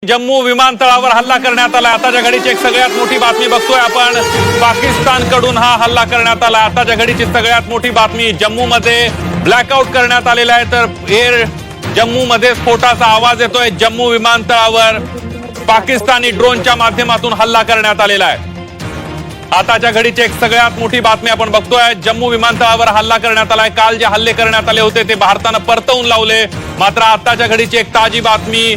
जम्मू विमानतळावर हल्ला करण्यात आला। आताच्या घडीची एक सगळ्यात मोठी बातमी बघतोय आपण, पाकिस्तानकडून हा हल्ला करण्यात आला। आताच्या घडीची सगळ्यात मोठी बातमी, जम्मूमध्ये ब्लॅकआउट करण्यात आलेला आहे। तर एअर जम्मूमध्ये स्फोटाचा आवाज येतोय। जम्मू विमानतळावर पाकिस्तानी ड्रोनच्या माध्यमातून हल्ला करण्यात आलेला आहे। आताच्या घडीची एक सगळ्यात मोठी बातमी आपण बघतोय, जम्मू विमानतळावर हल्ला करण्यात आलाय। काल जे हल्ले करण्यात आले होते ते भारतानं परतवून लावले, मात्र आताच्या घडीची एक ताजी बातमी,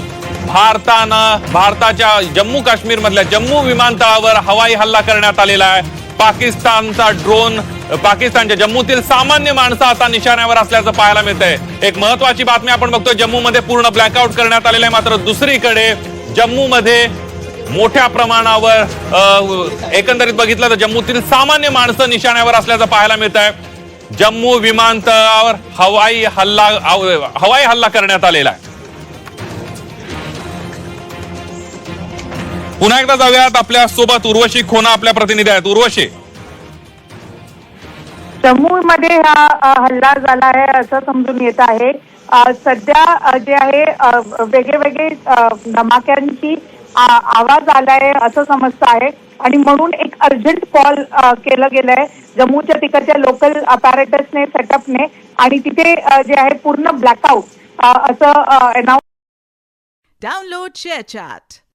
भारताच्या जम्मू काश्मीर मधल्या जम्मू विमानतळावर हवाई हल्ला करण्यात आलेला आहे। पाकिस्तानचा ड्रोन पाकिस्तानच्या जम्मूतील सामान्य माणसं आता निशाण्यावर असल्याचं पाहायला मिळतंय। एक महत्वाची बातमी आपण बघतोय, जम्मूमध्ये पूर्ण ब्लॅकआउट करण्यात आलेलं आहे। मात्र दुसरीकडे जम्मूमध्ये मोठ्या प्रमाणावर एकंदरीत बघितलं तर जम्मूतील सामान्य माणसं निशाण्यावर असल्याचं पाहायला मिळत आहे। जम्मू विमानतळावर हवाई हल्ला करण्यात आलेला आहे। पुन्हा एकदा जाऊयात, आपल्या सोबत उर्वशी खोना आपल्या प्रतिनिधी आहेत। उर्वशी, जम्मूमध्ये हा हल्ला झाला आहे असं समजून येत आहे। सध्या जे आहे वेगळे धमाक्यांची आवाज आलाय असं समजतं आहे आणि म्हणून एक अर्जंट कॉल केलं गेलंय जम्मूच्या तिकडच्या लोकल अपॅरेटसने सेटअपने, आणि तिथे जे आहे पूर्ण ब्लॅकआउट असं अनाउन्स। Download share chat.